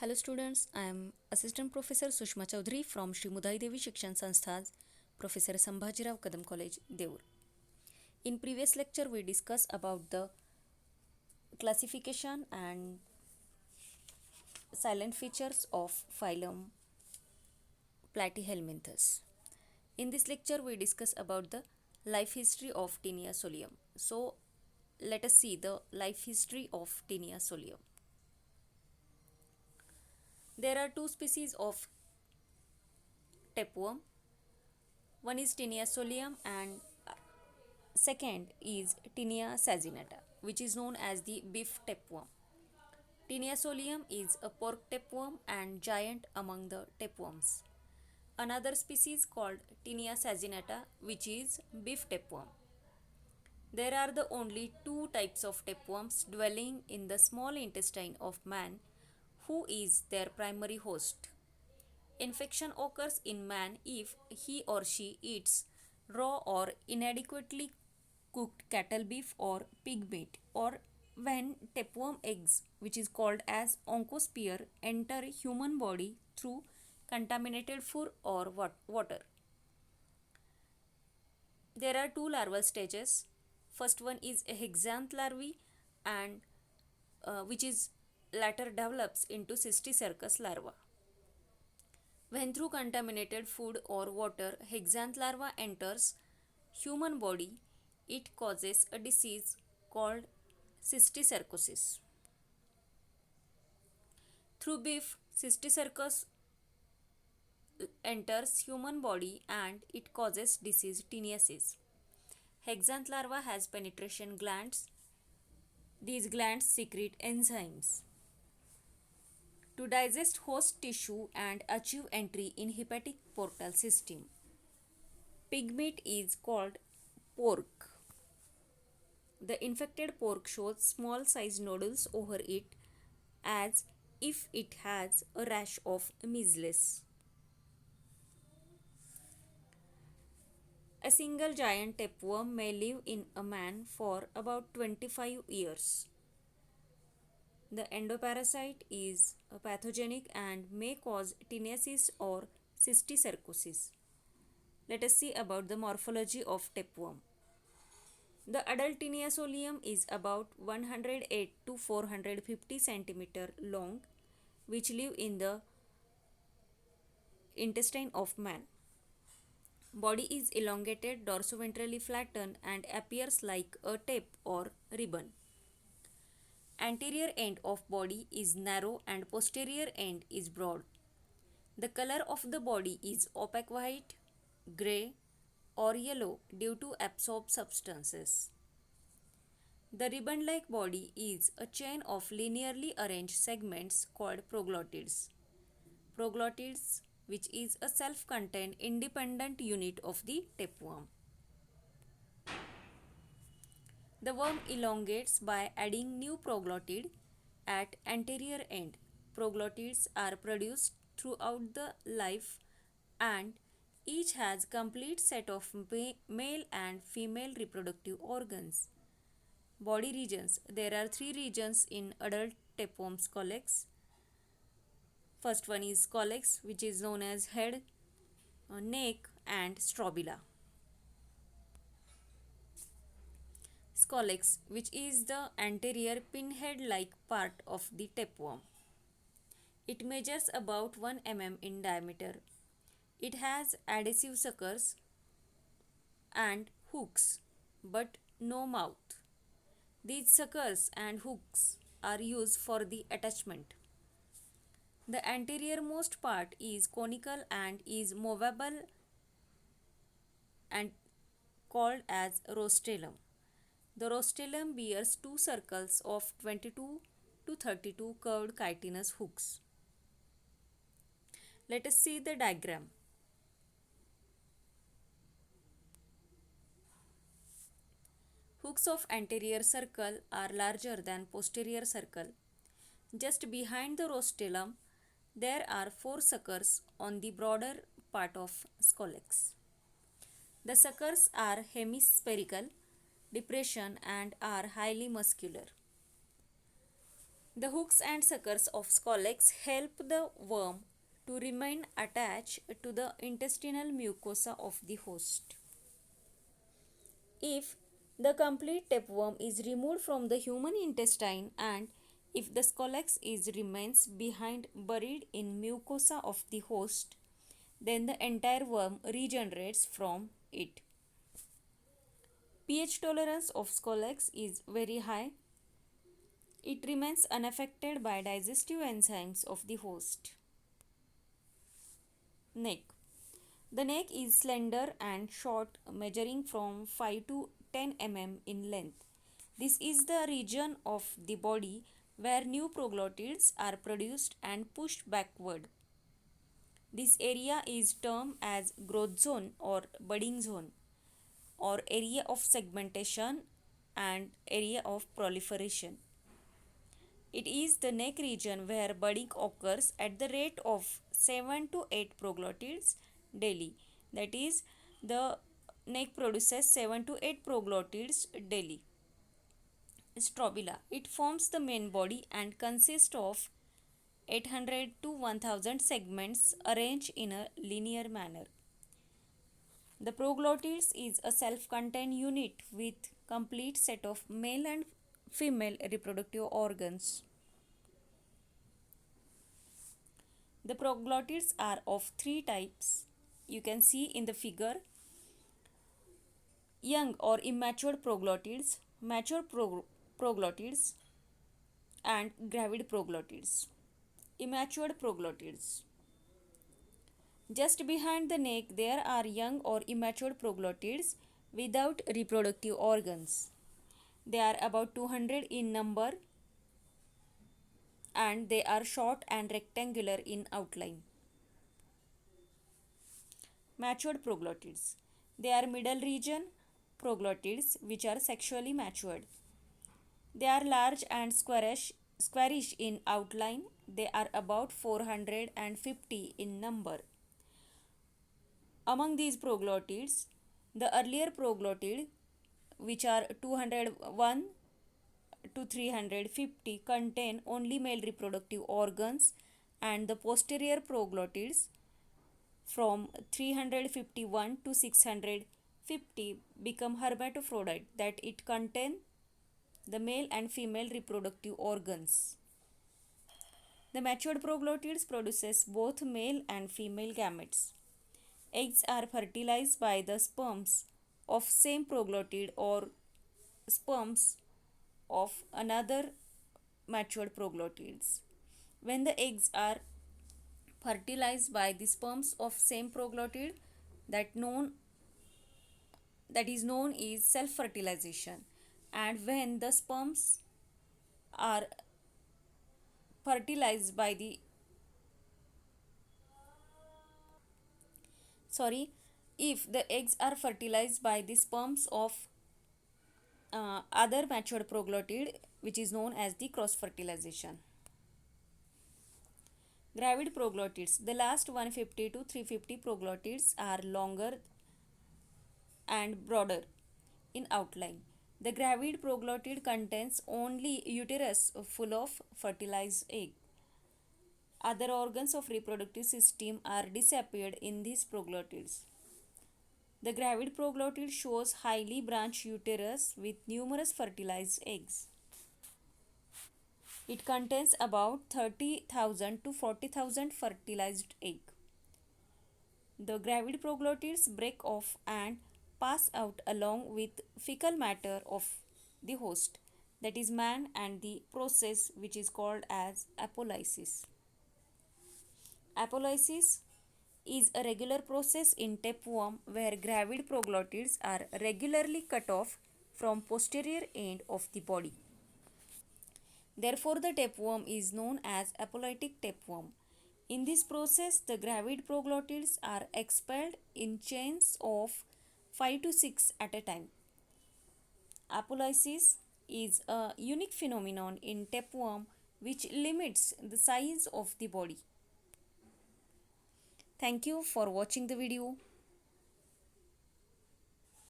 Hello students, I am Assistant Professor Sushma Chaudhary from Shri Mudai Devi Shikshan Sanstha's Professor Sambhajirao Kadam College, Devur. In previous lecture, we discussed about the classification and silent features of phylum Platyhelminthes. In this lecture, we discuss about the life history of Taenia solium. So, let us see the life history of Taenia solium. There are two species of tapeworm. One is Taenia solium and second is Tinea saginata, which is known as the beef tapeworm. Tinea solium is a pork tapeworm and giant among the tapeworms. Another species called Tinea saginata, which is beef tapeworm. There are the only two types of tapeworms dwelling in the small intestine of man, who is their primary host. Infection occurs in man if he or she eats raw or inadequately cooked cattle beef or pig meat, or when tapeworm eggs, which is called as oncosphere, enter human body through contaminated food or water. There are two larval stages. First one is a hexanth larvae, and which is later develops into cysticercus larva. When through contaminated food or water hexanth larva enters human body, it causes a disease called cysticercosis. Through beef, cysticercus enters human body and it causes disease teniasis. Hexanth larva has penetration glands. These glands secrete enzymes to digest host tissue and achieve entry in hepatic portal system. Pig meat is called pork. The infected pork shows small sized nodules over it as if it has a rash of measles. A single giant tapeworm may live in a man for about 25 years. The endoparasite is pathogenic and may cause teniasis or cysticercosis. Let us see about the morphology of tapeworm. The adult Tinea solium is about 108 to 450 centimeter long, which live in the intestine of man. Body is elongated, dorsoventrally flattened and appears like a tape or ribbon. Anterior end of body is narrow and posterior end is broad. The color of the body is opaque white, gray or yellow due to absorbed substances. The ribbon-like body is a chain of linearly arranged segments called proglottids. Proglottids, which is a self-contained independent unit of the tapeworm. The worm elongates by adding new proglottid at anterior end. Proglottids are produced throughout the life and each has complete set of male and female reproductive organs. Body regions. There are three regions in adult tapeworms collex. First one is collex, which is known as head, neck and strobila. Scolex, which is the anterior pinhead-like part of the tapeworm. It measures about 1 mm in diameter. It has adhesive suckers and hooks, but no mouth. These suckers and hooks are used for the attachment. The anteriormost part is conical and is movable and called as rostrum. The rostrum bears two circles of 22 to 32 curved chitinous hooks. Let us see the diagram. Hooks of anterior circle are larger than posterior circle. Just behind the rostrum, there are four suckers on the broader part of scolex. The suckers are hemispherical depression and are highly muscular. The hooks and suckers of Scolex help the worm to remain attached to the intestinal mucosa of the host. If the complete tapeworm is removed from the human intestine and if the scolex is remains behind buried in mucosa of the host, then the entire worm regenerates from it. pH tolerance of scolex is very high. It remains unaffected by digestive enzymes of the host. Neck. The neck is slender and short, measuring from 5 to 10 mm in length. This is the region of the body where new proglottids are produced and pushed backward. This area is termed as growth zone or budding zone, or area of segmentation and area of proliferation. It is the neck region where budding occurs at the rate of 7 to 8 proglottids daily. That is, the neck produces 7 to 8 proglottids daily. Strobila. It forms the main body and consists of 800 to 1000 segments arranged in a linear manner. The proglottids is a self-contained unit with complete set of male and female reproductive organs. The proglottids are of three types. You can see in the figure: young or immature proglottids, mature proglottids, and gravid proglottids. Immature proglottids. Just behind the neck, there are young or immature proglottids without reproductive organs. They are about 200 in number and they are short and rectangular in outline. Matured proglottids. They are middle region proglottids which are sexually matured. They are large and squarish in outline. They are about 450 in number. Among these proglottids, the earlier proglottid, which are 201 to 350, contain only male reproductive organs, and the posterior proglottids from 351 to 650 become hermaphrodite, that it contain the male and female reproductive organs. The matured proglottids produces both male and female gametes. Eggs are fertilized by the sperms of same proglottid or sperms of another matured proglottids. When the eggs are fertilized by the sperms of same proglottid, that is known is self-fertilization. And when the sperms are fertilized by the if the eggs are fertilized by the sperms of other matured proglottid, which is known as the cross fertilization. Gravid proglottids. The last 150 to 350 proglottids are longer and broader in outline. The gravid proglottid contains only uterus full of fertilized egg. Other organs of reproductive system are disappeared in these proglottids. The gravid proglottid shows highly branched uterus with numerous fertilized eggs. It contains about 30,000 to 40,000 fertilized egg. The gravid proglottids break off and pass out along with fecal matter of the host, that is man, and the process which is called as apolysis. Apolysis is a regular process in tapeworm where gravid proglottids are regularly cut off from posterior end of the body. Therefore, the tapeworm is known as apolytic tapeworm. In this process, the gravid proglottids are expelled in chains of 5 to 6 at a time. Apolysis is a unique phenomenon in tapeworm which limits the size of the body. Thank you for watching the video.